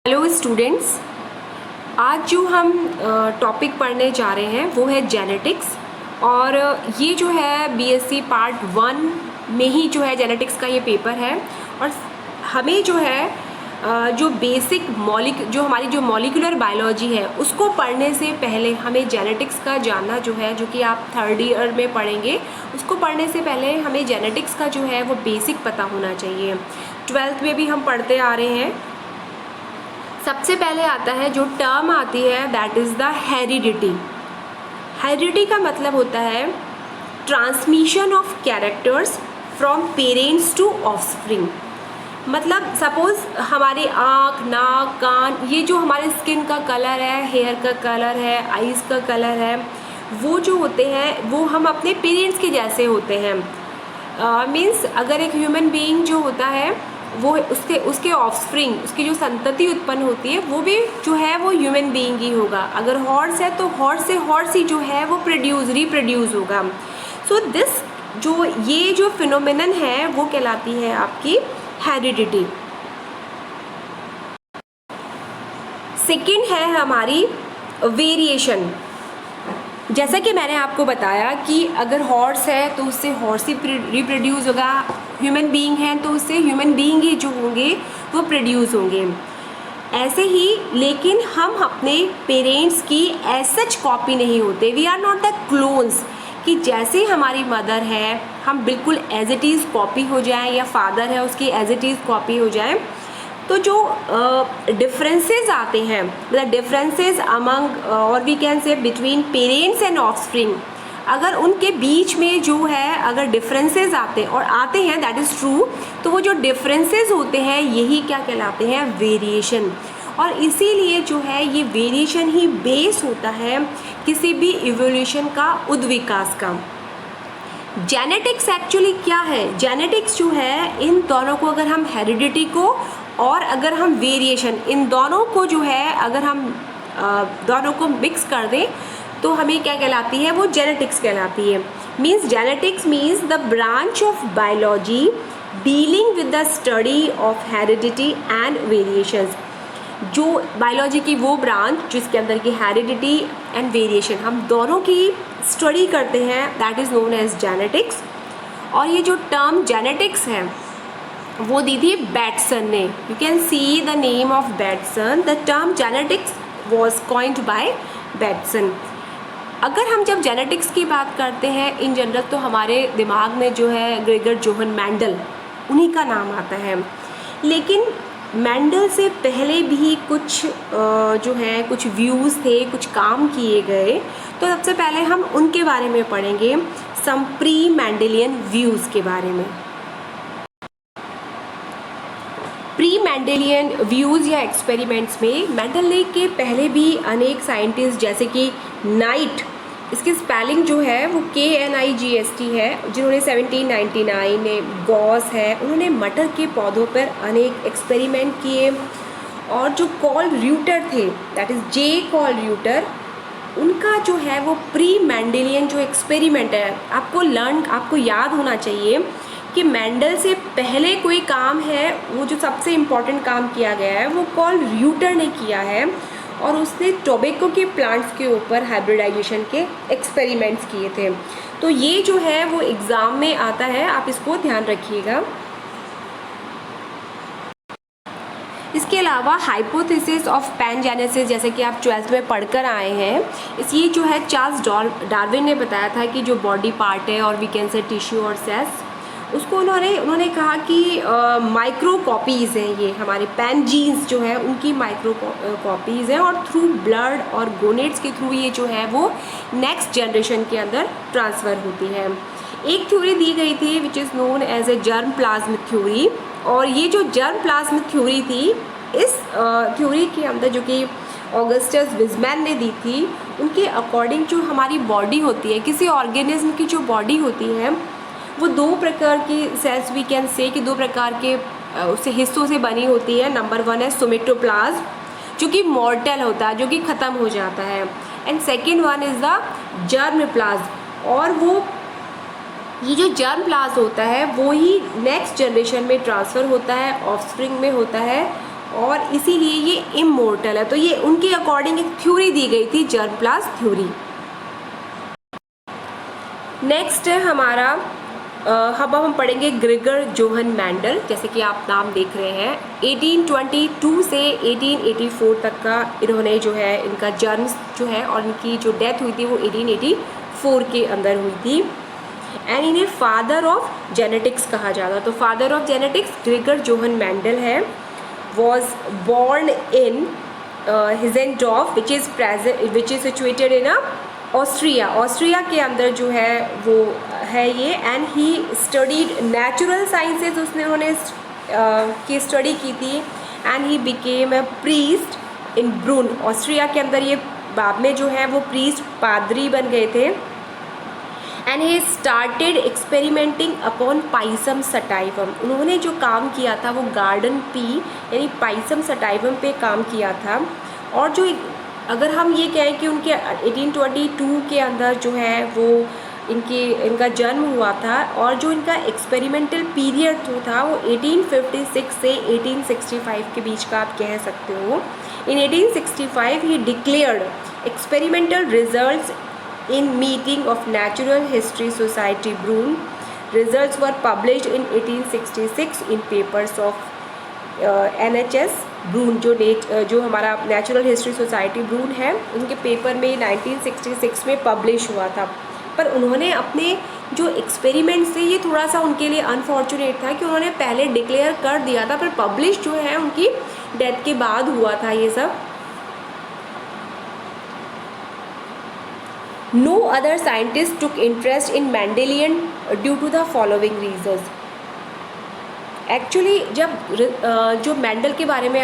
Hello students, आज जो हम टॉपिक पढ़ने जा रहे हैं वो है जेनेटिक्स। और ये जो है बीएससी पार्ट 1 में ही जो है जेनेटिक्स का ये पेपर है। और हमें जो है जो बेसिक जो हमारी जो मॉलिक्यूलर बायोलॉजी है उसको पढ़ने से पहले हमें जेनेटिक्स का जानना जो है, जो कि आप 3rd ईयर में पढ़ेंगे, उसको पढ़ने से पहले हमें जेनेटिक्स का जो है वो बेसिक पता होना चाहिए। 12th में भी हम पढ़ते आ रहे हैं। सबसे पहले आता है जो टर्म आती है, that is the heredity. Heredity का मतलब होता है transmission of characters from parents to offspring. मतलब सपोज़ हमारे आँख, नाक, कान, ये जो हमारे स्किन का कलर है, हेयर का कलर है, आइज़ का कलर है, वो जो होते हैं वो हम अपने पेरेंट्स के जैसे होते हैं। मीन्स अगर एक ह्यूमन बीइंग जो होता है वो उसके ऑफस्प्रिंग, उसकी जो संतति उत्पन्न होती है वो भी जो है वो ह्यूमन बीइंग ही होगा। अगर हॉर्स है तो हॉर्स से हॉर्स ही जो है वो रिप्रोड्यूस होगा। सो दिस ये जो फिनोमेनन है वो कहलाती है आपकी हेरिडिटी। सेकंड है हमारी वेरिएशन। जैसा कि मैंने आपको बताया कि अगर हॉर्स है तो उससे हॉर्स ही रिप्रोड्यूस होगा, ह्यूमन बीइंग है तो उससे ह्यूमन बीइंग ही जो होंगे वो प्रोड्यूस होंगे। ऐसे ही लेकिन हम अपने पेरेंट्स की एज सच कॉपी नहीं होते। We are not the clones कि जैसे हमारी मदर है हम बिल्कुल एज इट इज़ कॉपी हो जाएं, या फादर है उसकी एज इट इज़ कॉपी हो जाएं। तो जो डिफरेंसेस आते हैं, मतलब डिफरेंसेस अमंग और we can say between parents and offspring, अगर उनके बीच में जो है अगर डिफरेंसेस आते हैं दैट इज़ ट्रू, तो वो जो डिफरेंसेस होते हैं यही क्या कहलाते हैं, वेरिएशन। और इसीलिए जो है ये वेरिएशन ही बेस होता है किसी भी इवोल्यूशन का, उद्विकास का। जेनेटिक्स एक्चुअली क्या है? जेनेटिक्स जो है इन दोनों को, अगर हम हेरिडिटी को और अगर हम वेरिएशन, इन दोनों को जो है अगर हम दोनों को मिक्स कर दें तो हमें क्या कहलाती है, वो जेनेटिक्स कहलाती है। Means genetics means the branch of biology dealing with the study of heredity and variations. जो बायोलॉजी की वो ब्रांच जिसके अंदर की हेरिडिटी एंड वेरिएशन हम दोनों की स्टडी करते हैं, that is known as genetics. और ये जो टर्म जेनेटिक्स है वो दी थी बैटसन ने। You can see the name of Bateson. The term genetics was coined bye Bateson. अगर हम जब जेनेटिक्स की बात करते हैं इन जनरल तो हमारे दिमाग में जो है ग्रेगर जोहन मेंडल, उन्हीं का नाम आता है। लेकिन मेंडल से पहले भी कुछ जो है कुछ व्यूज़ थे, कुछ काम किए गए। तो सबसे पहले हम उनके बारे में पढ़ेंगे, सम प्री मेंडेलियन व्यूज़ के बारे में। प्री मेंडेलियन व्यूज़ या एक्सपेरिमेंट्स में मेंडल के पहले भी अनेक साइंटिस्ट, जैसे कि नाइट, इसकी स्पेलिंग जो है वो KNIGST है, जिन्होंने 1799 में, गॉस है, उन्होंने मटर के पौधों पर अनेक एक्सपेरिमेंट किए। और जो कॉल र्यूटर थे, दैट इज़ J. कॉल र्यूटर, उनका जो है वो प्री मेंडेलियन जो एक्सपेरिमेंट है, आपको याद होना चाहिए कि मेंडल से पहले कोई काम है, वो जो सबसे इम्पॉर्टेंट काम किया गया है वो कॉल र्यूटर ने किया है। और उसने टोबैको के प्लांट्स के ऊपर हाइब्रिडाइजेशन के एक्सपेरिमेंट्स किए थे। तो ये जो है वो एग्ज़ाम में आता है, आप इसको ध्यान रखिएगा। इसके अलावा हाइपोथेसिस ऑफ पैनजेनेसिस, जैसे कि आप 12th में पढ़कर आए हैं, ये जो है चार्ल्स डार्विन ने बताया था कि जो बॉडी पार्ट है और वी कैन से टिश्यू और सेल्स, उसको उन्होंने कहा कि माइक्रो कॉपीज़ हैं, ये हमारे पैन जीन्स जो है उनकी माइक्रो कॉपीज़ हैं, और थ्रू ब्लड और गोनेट्स के थ्रू ये जो है वो नेक्स्ट जनरेशन के अंदर ट्रांसफ़र होती है। एक थ्योरी दी गई थी which is known as a germ plasm theory. और ये जो जर्म प्लाज्म थ्योरी थी, इस थ्योरी के अंदर जो कि ऑगस्टस विज़मैन ने दी थी, उनके अकॉर्डिंग जो हमारी बॉडी होती है, किसी ऑर्गेनिज्म की जो बॉडी होती है वो 2 प्रकार की सेल्स, वी कैन से कि 2 प्रकार के उससे हिस्सों से बनी होती है। नंबर 1 है सोमेटोप्लाज्म, जो कि मॉर्टल होता है, जो कि ख़त्म हो जाता है, and second one is the germ plasm. और वो ये जो जर्म प्लाज्म होता है वो ही नेक्स्ट जनरेशन में ट्रांसफ़र होता है, ऑफस्प्रिंग में होता है, और इसीलिए ये इमोर्टल है। तो ये उनके अकॉर्डिंग एक थ्योरी दी गई थी, जर्म प्लाज्म थ्योरी। नेक्स्ट है हमारा अब हम पढ़ेंगे ग्रेगर जोहन मैंडल। जैसे कि आप नाम देख रहे हैं, 1822 से 1884 तक का इन्होंने जो है इनका जन्म जो है और इनकी जो डेथ हुई थी वो 1884 के अंदर हुई थी। एंड इन्हें फादर ऑफ जेनेटिक्स कहा जाता। तो father of genetics Gregor Johann Mendel है। Was born in Heinzendorf which is situated in Austria के अंदर जो है वो है ये। And he studied natural sciences, उन्होंने की स्टडी की थी। And he became a priest in Brunn. Austria के अंदर ये बाद में जो है वो प्रीस्ट पादरी बन गए थे। And he started experimenting upon Pisum sativum. उन्होंने जो काम किया था वो गार्डन पी यानी पाइसम सटाइवम पे काम किया था। और जो अगर हम ये कहें कि उनके 1822 के अंदर जो है वो इनका जन्म हुआ था, और जो इनका एक्सपेरिमेंटल पीरियड जो था वो 1856 से 1865 के बीच का आप कह सकते हो। इन 1865 ही declared experimental results in meeting of Natural History Society Brunn. Results were published in 1866 in papers of NHS Brunn, जो हमारा नेचुरल हिस्ट्री सोसाइटी ब्रून है उनके पेपर में 1966 में पब्लिश हुआ था। पर उन्होंने अपने जो एक्सपेरिमेंट्स थे ये थोड़ा सा उनके लिए अनफॉर्चुनेट था कि उन्होंने पहले डिक्लेयर कर दिया था, पर पब्लिश जो है उनकी डेथ के बाद हुआ था ये सब। No other scientist took interest in Mendelian due to the following reasons. Actually जब जो मैंडल के बारे में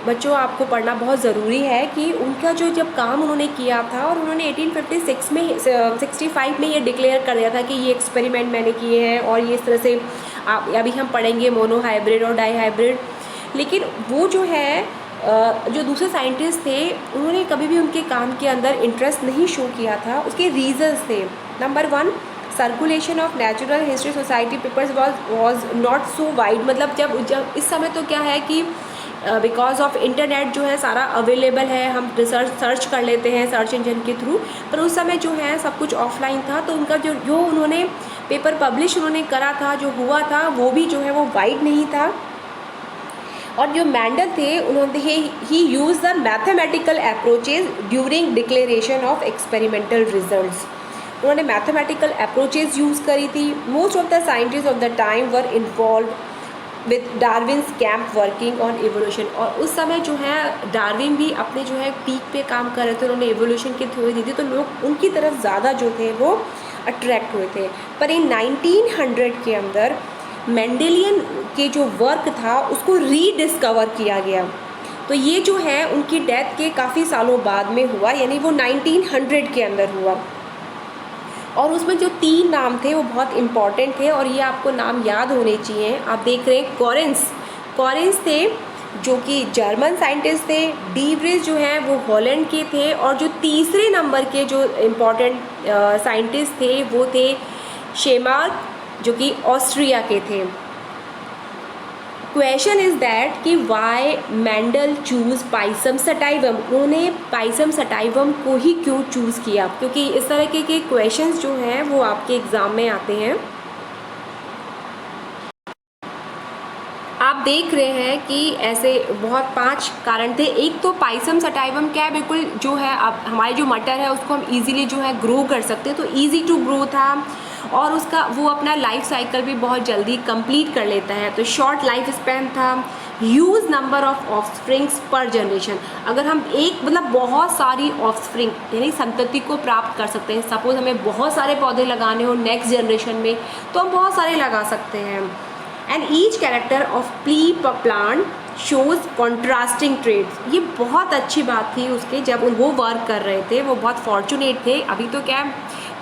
बच्चों आपको पढ़ना बहुत ज़रूरी है कि उनका जो जब काम उन्होंने किया था, और उन्होंने 1856 में 65 में ये डिक्लेयर कर दिया था कि ये एक्सपेरिमेंट मैंने किए हैं, और ये इस तरह से अभी हम पढ़ेंगे मोनोहाइब्रिड और डाईहाइब्रिड। लेकिन वो जो है जो दूसरे साइंटिस्ट थे उन्होंने कभी भी उनके काम के अंदर इंटरेस्ट नहीं शो किया था। उसके रीजंस थे, number 1 circulation of natural history society papers was not so wide. मतलब जब इस समय तो क्या है कि बिकॉज ऑफ इंटरनेट जो है सारा अवेलेबल है, हम सर्च कर लेते हैं सर्च इंजन के थ्रू, पर उस समय जो है सब कुछ ऑफलाइन था। तो उनका जो उन्होंने पेपर पब्लिश उन्होंने करा था, जो हुआ था वो भी जो है वो वाइड नहीं था। और जो मैंडल थे उन्होंने ही use the mathematical approaches during declaration of experimental results. उन्होंने मैथमेटिकल अप्रोचेज यूज़ करी थी। Most of the scientist of the time were involve with Darwin's camp working on evolution. और उस समय जो है डार्विन भी अपने जो है पीक पे काम कर रहे थे, उन्होंने एवोल्यूशन की थ्योरी दी थी, तो लोग उनकी तरफ ज़्यादा जो थे वो अट्रैक्ट हुए थे। पर इन 1900 के अंदर मेंडेलियन के जो वर्क था उसको रीडिस्कवर किया गया। तो ये जो है उनकी डेथ के काफ़ी सालों बाद में हुआ, यानी वो 1900 के अंदर हुआ। और उसमें जो 3 नाम थे वो बहुत इम्पॉर्टेंट थे, और ये आपको नाम याद होने चाहिए। आप देख रहे हैं कॉरेंस थे जो कि जर्मन साइंटिस्ट थे, डी व्रिस जो हैं वो हॉलैंड के थे, और जो तीसरे नंबर के जो इम्पॉर्टेंट साइंटिस्ट थे वो थे शेमार्क जो कि ऑस्ट्रिया के थे। क्वेश्चन इज़ दैट कि why Mendel choose Pisum sativum. उन्होंने पाइसम सटाइवम को ही क्यों चूज़ किया, क्योंकि इस तरह के क्वेश्चंस जो हैं वो आपके एग्ज़ाम में आते हैं। आप देख रहे हैं कि ऐसे बहुत 5 कारण थे। एक तो पाइसम सटाइवम क्या है, बिल्कुल जो है आप हमारे जो मटर है उसको हम इजीली जो है ग्रो कर सकते हैं, तो इजी टू ग्रो था, और उसका वो अपना लाइफ साइकिल भी बहुत जल्दी कंप्लीट कर लेता है, तो शॉर्ट लाइफ स्पैन था। ह्यूज नंबर ऑफ ऑफस्प्रिंग्स पर जनरेशन। अगर हम बहुत सारी ऑफस्प्रिंग यानी संतति को प्राप्त कर सकते हैं, सपोज हमें बहुत सारे पौधे लगाने हो नेक्स्ट जनरेशन में तो हम बहुत सारे लगा सकते हैं। And each character of pea plant shows contrasting traits. ये बहुत अच्छी बात थी उसके, जब वो वर्क कर रहे थे वो बहुत फॉर्चुनेट थे। अभी तो क्या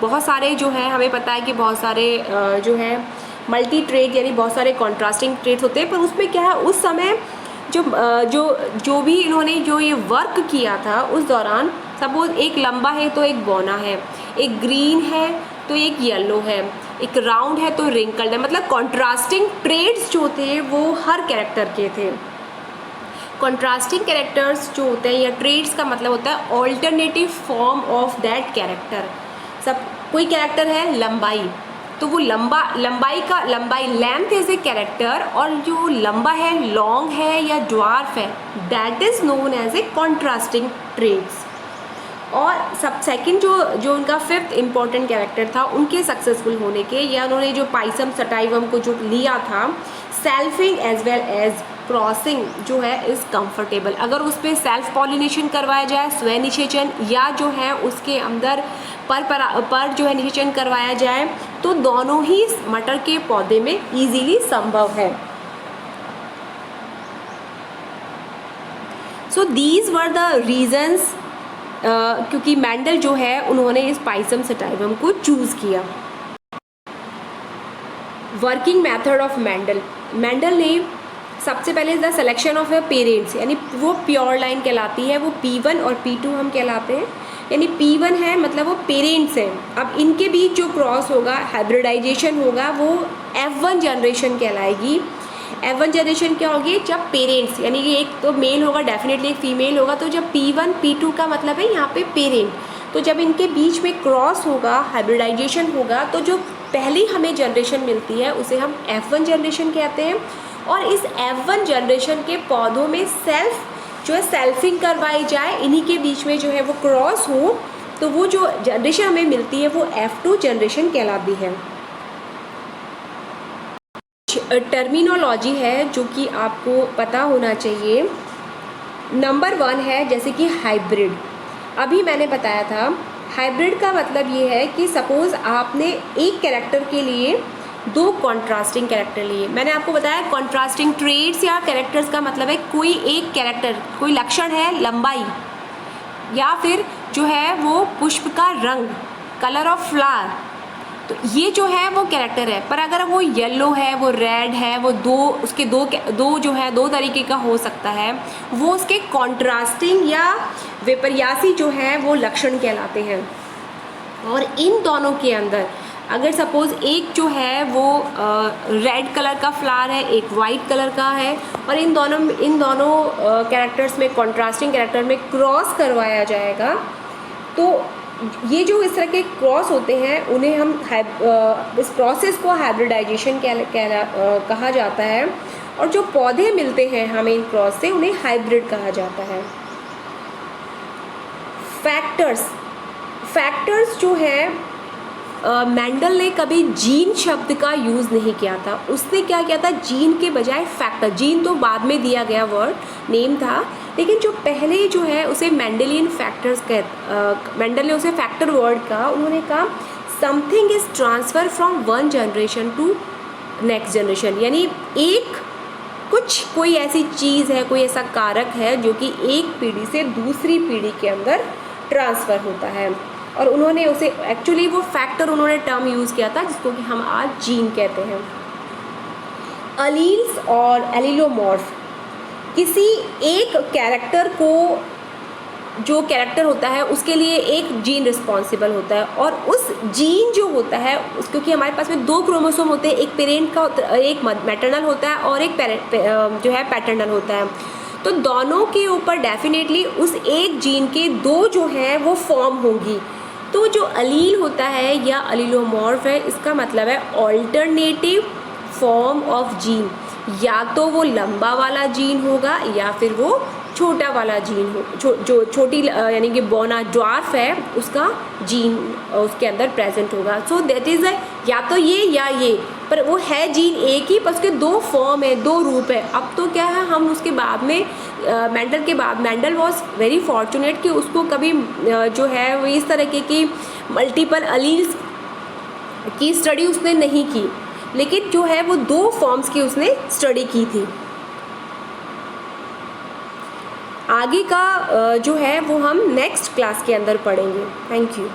बहुत सारे जो है हमें पता है कि बहुत सारे जो है मल्टी ट्रेड यानी बहुत सारे कॉन्ट्रास्टिंग ट्रेड्स होते हैं, पर उसमें क्या है उस समय जो भी इन्होंने जो ये वर्क किया था उस दौरान, सपोज एक लंबा है तो एक बौना है, एक ग्रीन है तो एक येलो है, एक राउंड है तो रिंकल्ड है, मतलब कॉन्ट्रास्टिंग ट्रेड्स जो थे वो हर कैरेक्टर के थे। कॉन्ट्रास्टिंग कैरेक्टर्स जो होते हैं या ट्रेड्स का मतलब होता है alternative form of that character. सब कोई कैरेक्टर है लंबाई, तो वो लंबाई लेंथ इज ए कैरेक्टर, और जो लंबा है लॉन्ग है या ड्वार्फ है, that is known as a contrasting traits. और सब सेकंड जो उनका फिफ्थ इम्पॉर्टेंट कैरेक्टर था उनके सक्सेसफुल होने के, या उन्होंने जो पाइसम सटाइवम को जो लिया था, selfing as well as crossing जो है इज़ कंफर्टेबल। अगर उस पर सेल्फ पॉलिनेशन करवाया जाए, स्वनिषेचन, या जो है उसके अंदर पर जो है निषेचन करवाया जाए, तो दोनों ही मटर के पौधे में इजीली संभव है। So these were the reasons, क्योंकि मैंडल जो है उन्होंने इस पाइसम सटाइवम को चूज़ किया। वर्किंग मेथड ऑफ मैंडल ने सबसे पहले the selection of a parents, यानी वो प्योर लाइन कहलाती है, वो P1 और P2 हम कहलाते हैं। यानी P1 है मतलब वो पेरेंट्स हैं, अब इनके बीच जो क्रॉस होगा, हाइब्रिडाइजेशन होगा, वो F1 जनरेशन कहलाएगी। F1 जनरेशन क्या होगी? जब पेरेंट्स, यानी कि एक तो मेल होगा, डेफिनेटली एक फीमेल होगा, तो जब P1 P2 का मतलब है यहाँ पे पेरेंट, तो जब इनके बीच में क्रॉस होगा, हाइब्रिडाइजेशन होगा, तो जो पहली हमें जनरेशन मिलती है उसे हम F1 जनरेशन कहते हैं। और इस F1 जनरेशन के पौधों में जो है सेल्फिंग करवाई जाए, इन्हीं के बीच में जो है वो क्रॉस हो, तो वो जो जनरेशन हमें मिलती है वो F2 जनरेशन कहलाती है। टर्मिनोलॉजी है जो कि आपको पता होना चाहिए। नंबर 1 है जैसे कि हाइब्रिड। अभी मैंने बताया था हाइब्रिड का मतलब ये है कि सपोज़ आपने एक कैरेक्टर के लिए 2 कॉन्ट्रास्टिंग कैरेक्टर लिए। मैंने आपको बताया कॉन्ट्रास्टिंग ट्रेड्स या कैरेक्टर्स का मतलब है कोई एक कैरेक्टर, कोई लक्षण है लंबाई, या फिर जो है वो पुष्प का रंग, कलर ऑफ फ्लावर, तो ये जो है वो कैरेक्टर है। पर अगर वो येलो है, वो रेड है, वो उसके दो जो है 2 तरीके का हो सकता है, वो उसके कॉन्ट्रास्टिंग या विपर्यासी जो है वो लक्षण कहलाते हैं। और इन दोनों के अंदर अगर सपोज़ एक जो है वो रेड कलर का फ्लावर है, एक वाइट कलर का है, और इन दोनों कैरेक्टर्स में, कॉन्ट्रास्टिंग कैरेक्टर में क्रॉस करवाया जाएगा, तो ये जो इस तरह के क्रॉस होते हैं उन्हें हम इस प्रोसेस को हाइब्रिडाइजेशन कहा जाता है। और जो पौधे मिलते हैं हमें इन क्रॉस से, उन्हें हाइब्रिड कहा जाता है। फैक्टर्स जो है मैंडल ने कभी जीन शब्द का यूज़ नहीं किया था। उसने क्या किया था, जीन के बजाय फैक्टर, जीन तो बाद में दिया गया वर्ड नेम था, लेकिन जो पहले जो है उसे मैंडलियन फैक्टर्स मैंडल ने उसे फैक्टर वर्ड कहा। उन्होंने कहा something is transfer from one generation to next generation, यानी कोई ऐसी चीज़ है, कोई ऐसा कारक है जो कि एक पीढ़ी से दूसरी पीढ़ी के अंदर ट्रांसफ़र होता है। और उन्होंने उसे एक्चुअली वो फैक्टर उन्होंने टर्म यूज़ किया था जिसको कि हम आज जीन कहते हैं। अलील्स और एलिलोमॉर्फ, किसी एक कैरेक्टर को, जो कैरेक्टर होता है उसके लिए एक जीन रिस्पॉन्सिबल होता है, और उस जीन जो होता है क्योंकि हमारे पास में 2 क्रोमोसोम होते हैं, एक पेरेंट का एक मैटरनल होता है और एक जो है पैटर्नल होता है, तो दोनों के ऊपर डेफिनेटली उस एक जीन के 2 जो हैं वो फॉर्म होंगी। तो जो अलील होता है या अलीलोमॉर्फ है, इसका मतलब है ऑल्टरनेटिव फॉर्म ऑफ जीन, या तो वो लंबा वाला जीन होगा या फिर वो छोटा वाला जीन हो, जो छोटी यानी कि बोना ड्वार्फ है उसका जीन उसके अंदर प्रेजेंट होगा। सो दैट इज़ या तो ये या ये, पर वो है जीन एक ही, पर उसके 2 फॉर्म है, 2 रूप है। अब तो क्या है, हम उसके बाद में मैंडल वॉज वेरी फॉर्चुनेट कि उसको कभी जो है वो इस तरह की मल्टीपल अलील्स की स्टडी उसने नहीं की, लेकिन जो है वो 2 फॉर्म्स की उसने स्टडी की थी। आगे का जो है वो हम नेक्स्ट क्लास के अंदर पढ़ेंगे। Thank you.